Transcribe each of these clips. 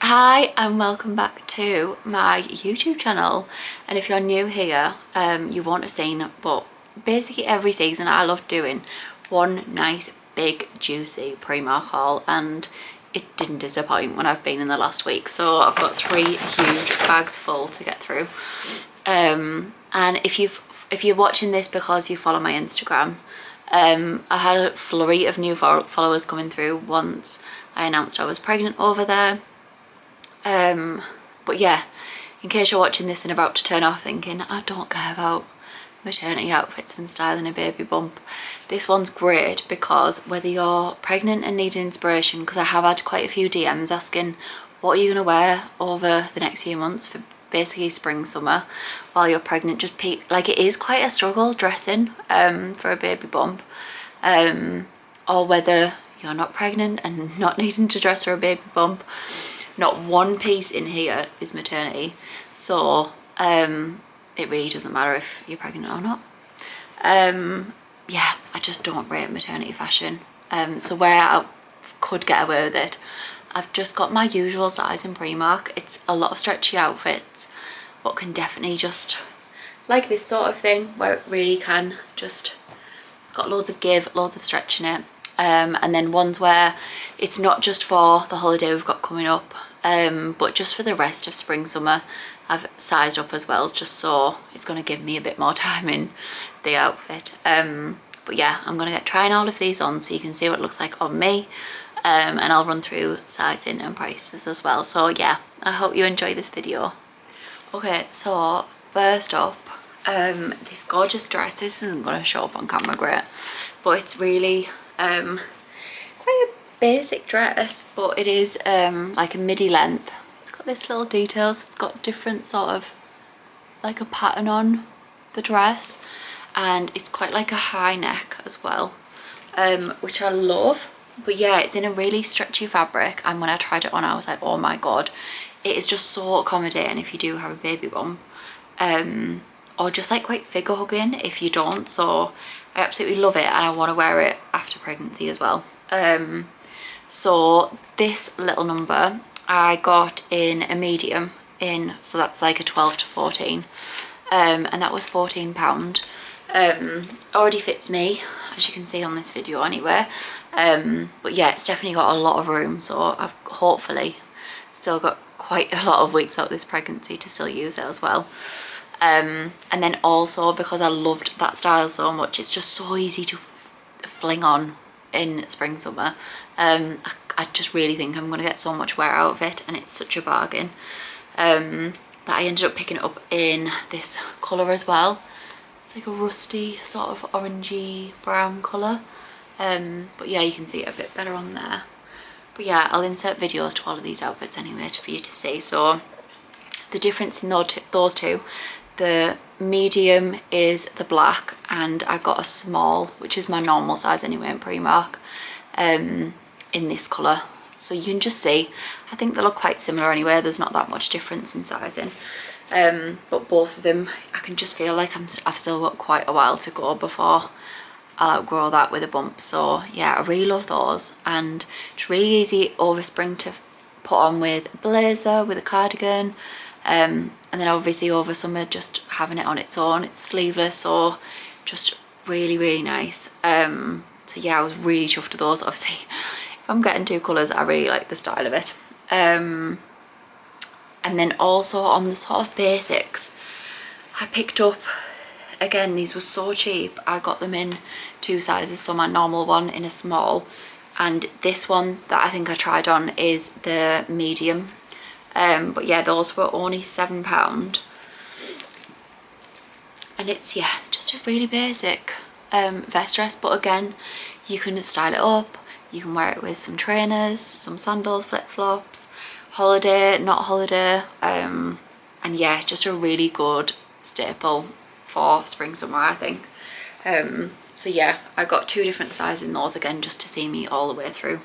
Hi and welcome back to my YouTube channel, and if you're new here you won't have seen, but basically every season I love doing one nice big juicy Primark haul, and it didn't disappoint when I've been in the last week. So I've got 3 huge bags full to get through, and if you're watching this because you follow my Instagram, I had a flurry of new followers coming through once I announced I was pregnant over there. But yeah, in case you're watching this and about to turn off thinking I don't care about maternity outfits and styling a baby bump, this one's great because whether you're pregnant and need inspiration, because I have had quite a few DMs asking what are you going to wear over the next few months for basically spring summer while you're pregnant, just like it is quite a struggle dressing for a baby bump, or whether you're not pregnant and not needing to dress for a baby bump. Not one piece in here is maternity, so it really doesn't matter if you're pregnant or not. Yeah, I just don't rate maternity fashion, so where I could get away with it, I've just got my usual size in Primark. It's a lot of stretchy outfits, but can definitely just like this sort of thing where it really can just, it's got loads of give, loads of stretch in it. And then ones where it's not just for the holiday we've got coming up, but just for the rest of spring summer I've sized up as well, just so it's going to give me a bit more time in the outfit. But yeah, I'm going to get trying all of these on so you can see what it looks like on me, and I'll run through sizing and prices as well. So yeah, I hope you enjoy this video. Okay, so first up, this gorgeous dress. This isn't going to show up on camera great, but it's really quite a basic dress, but it is like a midi length. It's got this little details, it's got different sort of like a pattern on the dress, and it's quite like a high neck as well, which I love. But yeah, it's in a really stretchy fabric, and when I tried it on I was like, oh my god, it is just so accommodating if you do have a baby bump, or just like quite figure hugging if you don't. So I absolutely love it, and I want to wear it after pregnancy as well. So this little number I got in a medium, so that's like a 12 to 14, and that was £14. Already fits me, as you can see on this video anyway, but yeah, it's definitely got a lot of room, so I've hopefully still got quite a lot of weeks out this pregnancy to still use it as well. And then also because I loved that style so much, it's just so easy to fling on in spring summer. I just really think I'm going to get so much wear out of it, and it's such a bargain, that I ended up picking it up in this colour as well. It's like a rusty sort of orangey brown colour, but yeah, you can see it a bit better on there. But yeah, I'll insert videos to all of these outfits anyway for you to see. So the difference in those two, the medium is the black, and I got a small, which is my normal size anyway in Primark, in this colour. So you can just see, I think they look quite similar anyway, there's not that much difference in sizing, but both of them I can just feel like I've still got quite a while to go before I'll outgrow that with a bump. So yeah, I really love those, and it's really easy over spring to put on with a blazer, with a cardigan, and then obviously over summer just having it on its own. It's sleeveless, so just really really nice. So yeah, I was really chuffed with those. Obviously if I'm getting 2 colours, I really like the style of it. And then also on the sort of basics, I picked up, again, these were so cheap, I got them in 2 sizes, so my normal one in a small, and this one that I think I tried on is the medium. But yeah, those were only £7, and it's, yeah, just a really basic vest dress, but again, you can style it up, you can wear it with some trainers, some sandals, flip-flops, holiday, not holiday, and yeah, just a really good staple for spring summer, I think. So yeah, I got 2 different sizes in those, again, just to see me all the way through,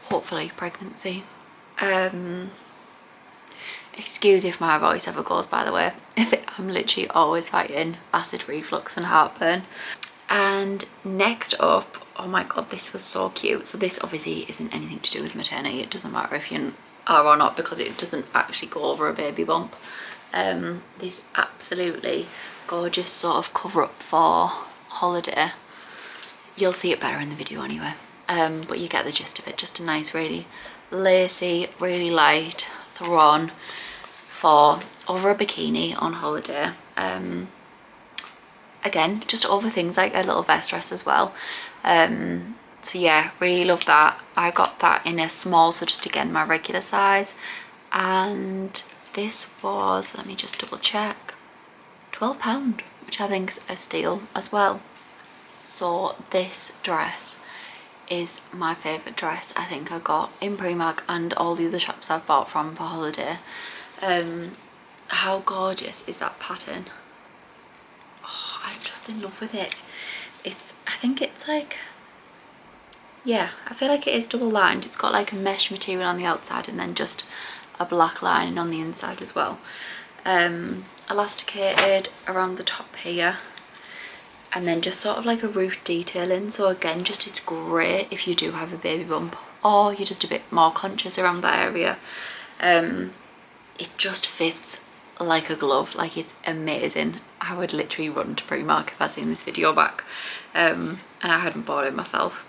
hopefully, pregnancy. Excuse if my voice ever goes, by the way. I'm literally always fighting acid reflux and heartburn. And next up, oh my god, this was so cute. So this obviously isn't anything to do with maternity. It doesn't matter if you're are or not, because it doesn't actually go over a baby bump. This absolutely gorgeous sort of cover up for holiday. You'll see it better in the video anyway, but you get the gist of it. Just a nice, really lacy, really light throw on for over a bikini on holiday. Again, just over things like a little vest dress as well. So yeah, really love that. I got that in a small, so just again my regular size, and this was, let me just double check, £12, which I think is a steal as well. So this dress is my favourite dress I think I got in Primark and all the other shops I've bought from for holiday. How gorgeous is that pattern? Oh, I'm just in love with it. I think it's like, yeah, I feel like it is double lined. It's got like a mesh material on the outside and then just a black lining on the inside as well. Elasticated around the top here, and then just sort of like a roof detailing. So again, just it's great if you do have a baby bump or you're just a bit more conscious around that area. It just fits like a glove. Like, it's amazing. I would literally run to Primark if I'd seen this video back, and I hadn't bought it myself.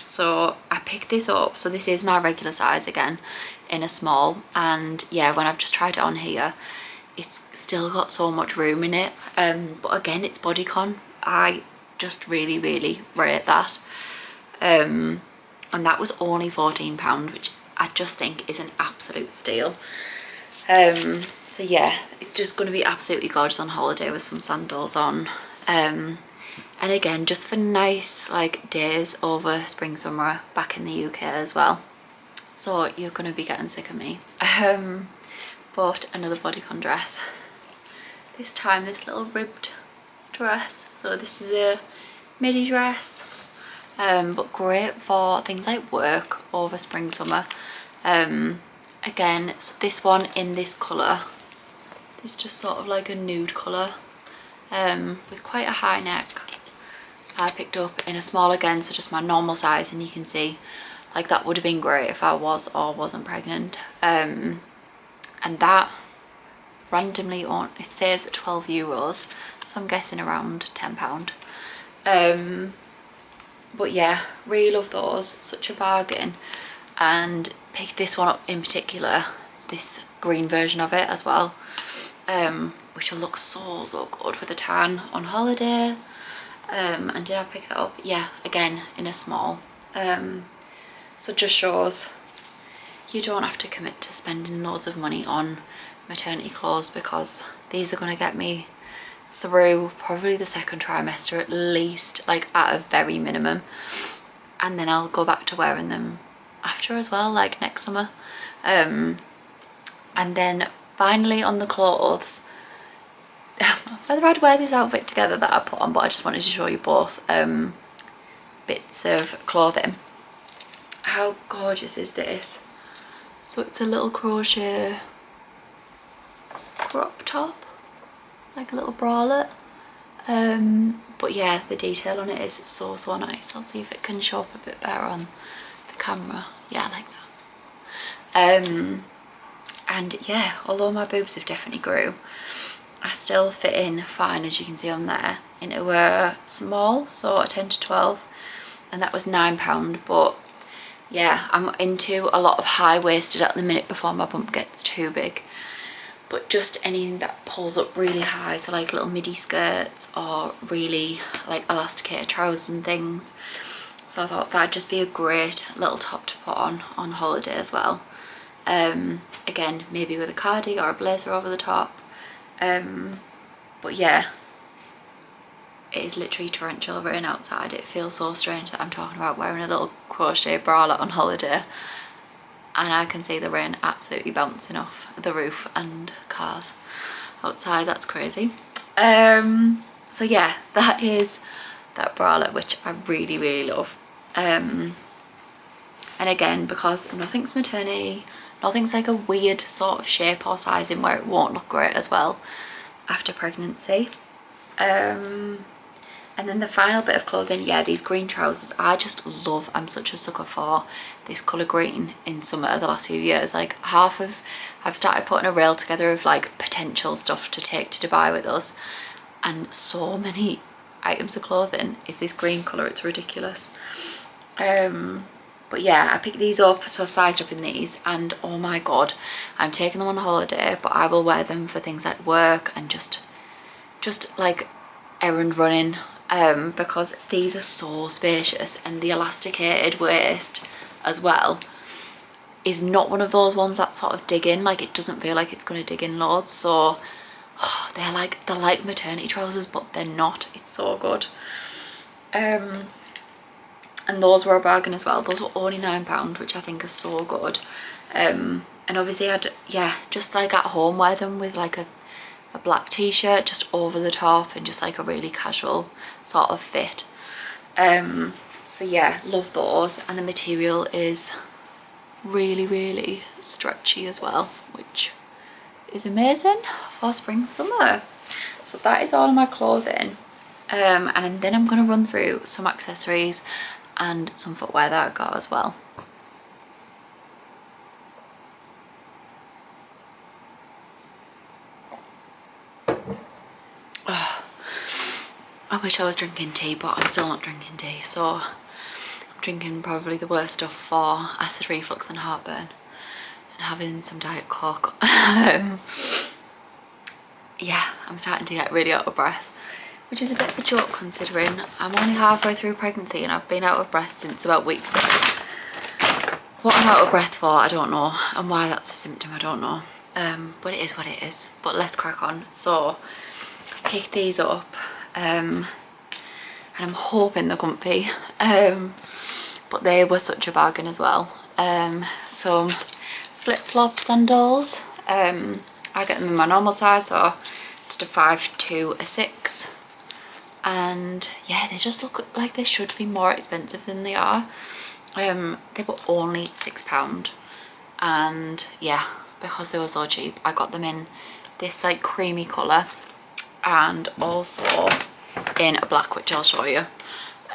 So I picked this up. So this is my regular size again, in a small, and yeah, when I've just tried it on here, it's still got so much room in it. But again, it's bodycon. I just really rate that. And that was only £14, which I just think is an absolute steal. So yeah, it's just going to be absolutely gorgeous on holiday with some sandals on. And again, just for nice like days over spring summer back in the UK as well. So you're going to be getting sick of me. But another bodycon dress, this time this little ribbed dress. So this is a midi dress, but great for things like work over spring summer. Again, so this one in this colour, it's just sort of like a nude colour, with quite a high neck. I picked up in a small again, so just my normal size, and you can see like that would have been great if I was or wasn't pregnant. And that randomly on, it says €12, so I'm guessing around £10. But yeah, really love those, such a bargain. And picked this one up in particular, this green version of it as well, which will look so good with a tan on holiday. And did I pick that up? Yeah, again in a small. So just shows you don't have to commit to spending loads of money on maternity clothes, because these are going to get me through probably the second trimester at least, like at a very minimum, and then I'll go back to wearing them after as well, like next summer. And then finally on the clothes, whether I'd wear this outfit together that I put on, but I just wanted to show you both bits of clothing. How gorgeous is this? So it's a little crochet crop top, like a little bralette. But yeah, the detail on it is so nice. I'll see if it can show up a bit better on the camera. Yeah, like that. And yeah, although my boobs have definitely grew, I still fit in fine, as you can see on there, into a small, so a 10 to 12, and that was £9. But yeah, I'm into a lot of high-waisted at the minute before my bump gets too big. But just anything that pulls up really high, so like little midi skirts or really like elasticated trousers and things. So I thought that'd just be a great little top to put on holiday as well. Again, maybe with a cardi or a blazer over the top. But yeah, it is literally torrential rain outside. It feels so strange that I'm talking about wearing a little crochet bralette on holiday, and I can see the rain absolutely bouncing off the roof and cars outside. That's crazy. So yeah, that is that bralette, which I really love. And again, because nothing's maternity, nothing's like a weird sort of shape or sizing where it won't look great as well after pregnancy. And And then the final bit of clothing, yeah, these green trousers, I just love. I'm such a sucker for this colour green in summer the last few years. Like I've started putting a reel together of like potential stuff to take to Dubai with us, and so many items of clothing is this green colour, it's ridiculous. But yeah, I picked these up, so I sized up in these, and oh my god, I'm taking them on holiday, but I will wear them for things like work and just like errand running, because these are so spacious, and the elasticated waist as well is not one of those ones that sort of dig in, like it doesn't feel like it's going to dig in loads. So they're like maternity trousers, but they're not. It's so good. And those were a bargain as well. Those were only £9, which I think is so good. And obviously I'd, yeah, just like at home wear them with like a black t-shirt just over the top, and just like a really casual sort of fit. So yeah, love those. And the material is really, really stretchy as well, which is amazing for spring summer. So that is all of my clothing. And then I'm going to run through some accessories and some footwear that I got as well. Oh, I wish I was drinking tea, but I'm still not drinking tea, so I'm drinking probably the worst stuff for acid reflux and heartburn, and having some Diet Coke. Yeah, I'm starting to get really out of breath, which is a bit of a joke considering I'm only halfway through pregnancy and I've been out of breath since about week 6. What I'm out of breath for, I don't know, and why that's a symptom, I don't know. But it is what it is. But let's crack on. So I picked these up, and I'm hoping they're comfy, but they were such a bargain as well. Some flip-flop sandals. I get them in my normal size, so just a 5 to a 6. And yeah, they just look like they should be more expensive than they are. They were only £6, and yeah, because they were so cheap, I got them in this like creamy colour, and also in a black, which I'll show you.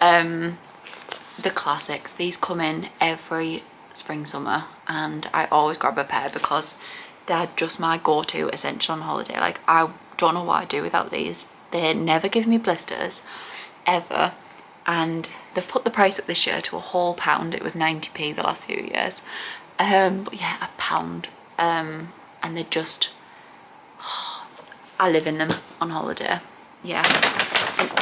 The classics, these come in every spring summer, and I always grab a pair because they're just my go-to essential on holiday. Like I don't know what I'd do without these. They never give me blisters ever, and they've put the price up this year to a whole £1. It was 90p the last few years, but yeah, £1. And they're just, I live in them on holiday. Yeah,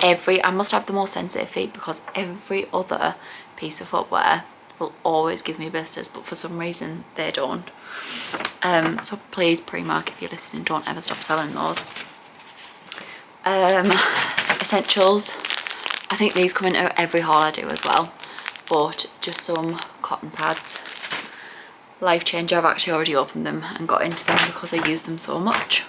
and I must have the most sensitive feet because every other piece of footwear will always give me blisters, but for some reason they don't. So please, Primark, if you're listening, don't ever stop selling those. Essentials, I think these come into every haul I do as well, but just some cotton pads. Life changer, I've actually already opened them and got into them because I use them so much.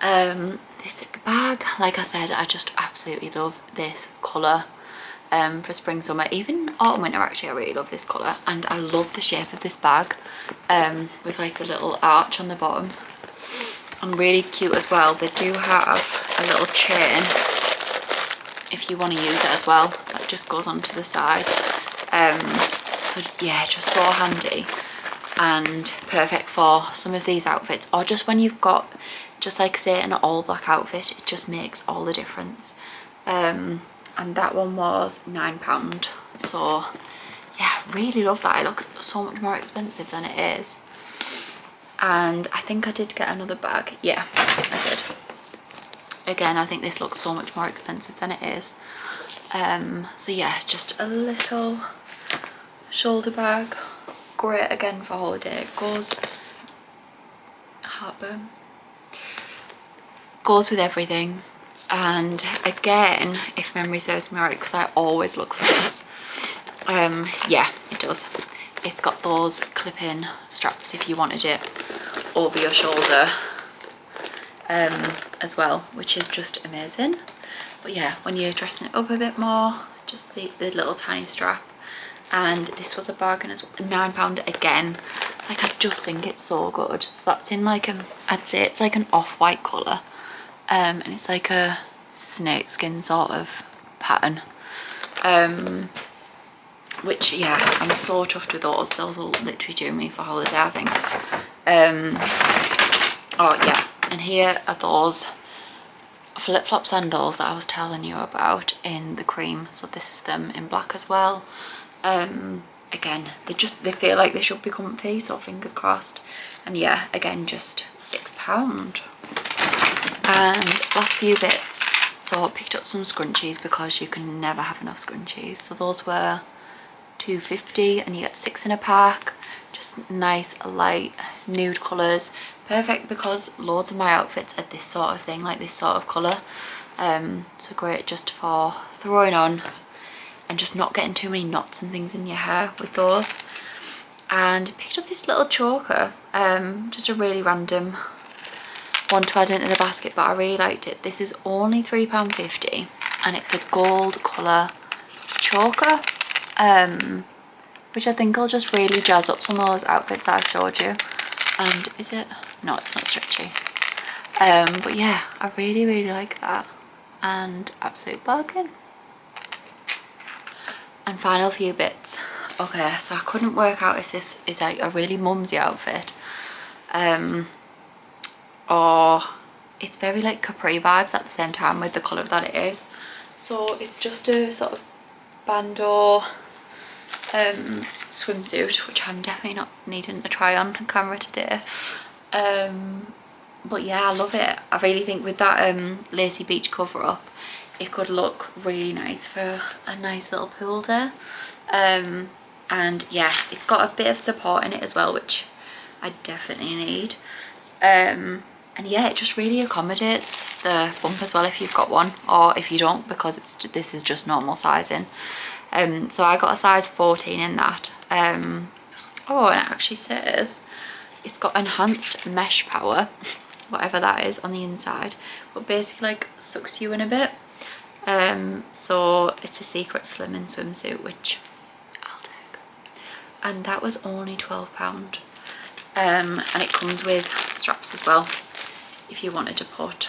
This bag, like I said, I just absolutely love this colour. For spring, summer, even autumn, winter, actually I really love this colour, and I love the shape of this bag, with like a little arch on the bottom, and really cute as well. They do have a little chain if you want to use it as well, that just goes onto the side. So yeah, just so handy and perfect for some of these outfits, or just when you've got just like say an all black outfit, it just makes all the difference. And that one was £9, so yeah, I really love that. It looks so much more expensive than it is. And I think I did get another bag. Yeah, I did. Again, I think this looks so much more expensive than it is. So yeah, just a little shoulder bag, great again for holiday. It goes, heartburn, goes with everything. And again, if memory serves me right, because I always look for this, yeah, it does. It's got those clip-in straps if you wanted it over your shoulder, as well, which is just amazing. But yeah, when you're dressing it up a bit more, just the little tiny strap. And this was a bargain as well, £9 again. Like, I just think it's so good. So that's in like I'd say it's like an off-white colour. And it's like a snake skin sort of pattern. Which, yeah, I'm so chuffed with those. Those will literally do me for holiday, I think. Oh yeah, and here are those flip-flop sandals that I was telling you about in the cream. So this is them in black as well. Again, they feel like they should be comfy, so fingers crossed. And yeah, again, just £6. And last few bits. So I picked up some scrunchies because you can never have enough scrunchies. So those were £2.50 and you get 6 in a pack. Just nice light nude colours, perfect because loads of my outfits are this sort of thing, like this sort of colour. So great just for throwing on and just not getting too many knots and things in your hair with those. And picked up this little choker, just a really random one to add into the basket, but I really liked it. This is only £3.50 and it's a gold colour choker, which I think will just really jazz up some of those outfits that I've showed you. And is it? No, it's not stretchy. But yeah, I really like that, and absolute bargain. And final few bits. Okay, so I couldn't work out if this is like a really mumsy outfit, or it's very like capri vibes at the same time with the colour that it is. So it's just a sort of bandeau swimsuit, which I'm definitely not needing to try on camera today. But yeah, I love it. I really think with that lacy beach cover up, it could look really nice for a nice little pool day. And yeah, it's got a bit of support in it as well, which I definitely need. And yeah, it just really accommodates the bump as well if you've got one, or if you don't, because this is just normal sizing. So I got a size 14 in that. Oh, and it actually says it's got enhanced mesh power, whatever that is, on the inside, but basically like sucks you in a bit. So it's a secret slimming swimsuit, which I'll take. And that was only £12. And it comes with straps as well, if you wanted to put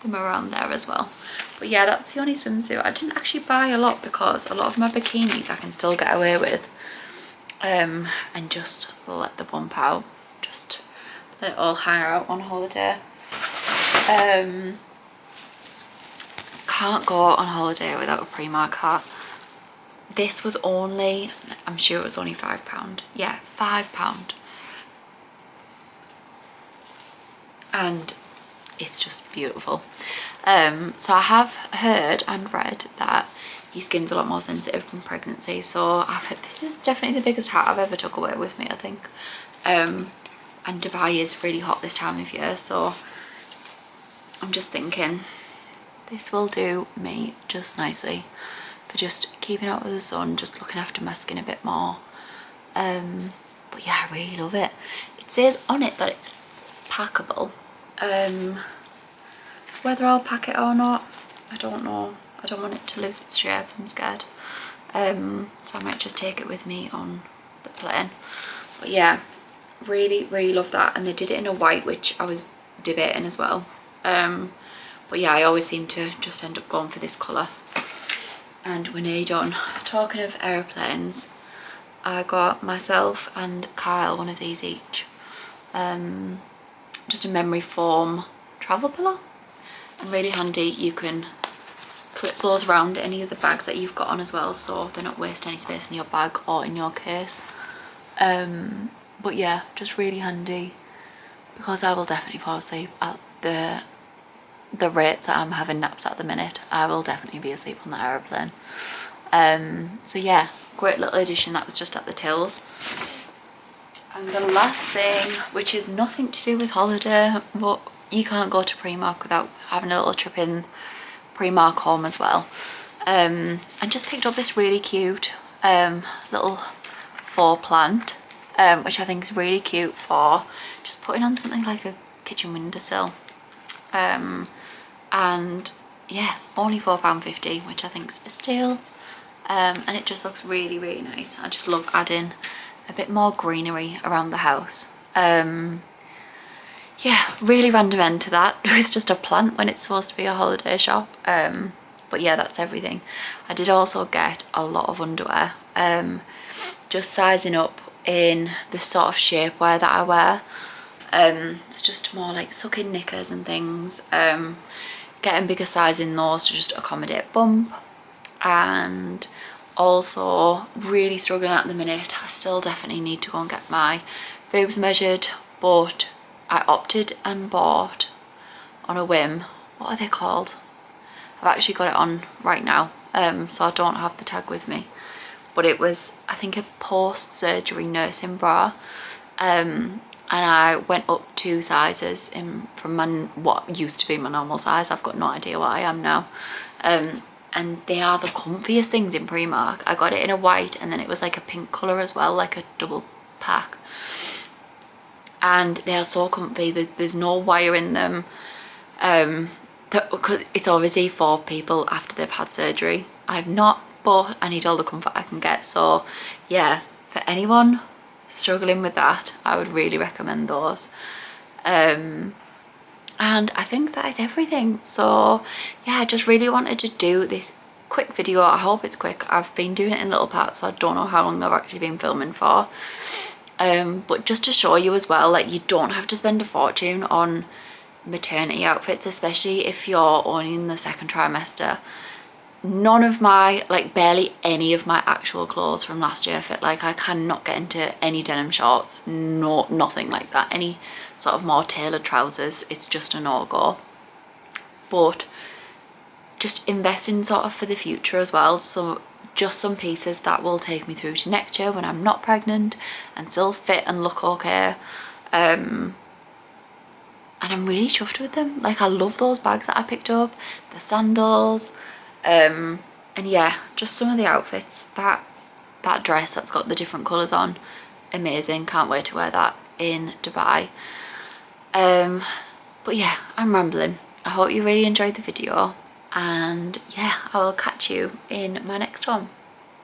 them around there as well. But yeah, that's the only swimsuit. I didn't actually buy a lot because a lot of my bikinis I can still get away with, and just let the bump out, just let it all hang out on holiday. Can't go on holiday without a Primark hat. This was only, I'm sure it was only £5. Yeah, £5. And it's just beautiful. So I have heard and read that your skin's a lot more sensitive from pregnancy, so this is definitely the biggest hat I've ever took away with me, I think. And Dubai is really hot this time of year, so I'm just thinking this will do me just nicely for just keeping out of the sun, just looking after my skin a bit more. But yeah, I really love it. It says on it that it's packable. Whether I'll pack it or not, I don't know. I don't want it to lose its shape, I'm scared. So I might just take it with me on the plane. But yeah, really love that. And they did it in a white, which I was debating as well. But yeah, I always seem to just end up going for this colour. And we're nearly done. Talking of aeroplanes, I got myself and Kyle one of these each. Just a memory foam travel pillow, and really handy. You can clip those around any of the bags that you've got on as well, so they're not wasting any space in your bag or in your case. But yeah, just really handy, because I will definitely fall asleep at the rates that I'm having naps at the minute. I will definitely be asleep on the aeroplane. So yeah, great little addition that was just at the tills. And the last thing, which is nothing to do with holiday, but you can't go to Primark without having a little trip in Primark home as well. And just picked up this really cute little faux plant, which I think is really cute for just putting on something like a kitchen windowsill. And yeah, only £4.50, which I think is a steal. And it just looks really nice. I just love adding a bit more greenery around the house. Yeah, really random end to that with just a plant when it's supposed to be a holiday shop. But yeah, that's everything. I did also get a lot of underwear, just sizing up in the sort of shapewear that I wear. So just more like sucking knickers and things, getting bigger size in those to just accommodate bump. And also really struggling at the minute. I still definitely need to go and get my boobs measured, but I opted and bought on a whim, what are they called? I've actually got it on right now, so I don't have the tag with me, but it was, I think, a post-surgery nursing bra, and I went up 2 sizes from what used to be my normal size. I've got no idea what I am now, and they are the comfiest things in Primark. I got it in a white, and then it was like a pink colour as well, like a double pack, and they are so comfy. There's no wire in them. It's obviously for people after they've had surgery. I've not, but I need all the comfort I can get. So yeah, for anyone struggling with that, I would really recommend those. And I think that is everything. So yeah, I just really wanted to do this quick video. I hope it's quick. I've been doing it in little parts, so I don't know how long I've actually been filming for. But just to show you as well, like, you don't have to spend a fortune on maternity outfits, especially if you're only in the 2nd trimester. None of my, like, barely any of my actual clothes from last year fit. Like, I cannot get into any denim shorts, no, nothing like that. Any sort of more tailored trousers, it's just a no-go. But just investing sort of for the future as well. So just some pieces that will take me through to next year when I'm not pregnant and still fit and look okay. And I'm really chuffed with them. Like, I love those bags that I picked up, the sandals, and yeah, just some of the outfits. That dress that's got the different colours on, amazing. Can't wait to wear that in Dubai. But yeah, I'm rambling. I hope you really enjoyed the video, and yeah, I will catch you in my next one.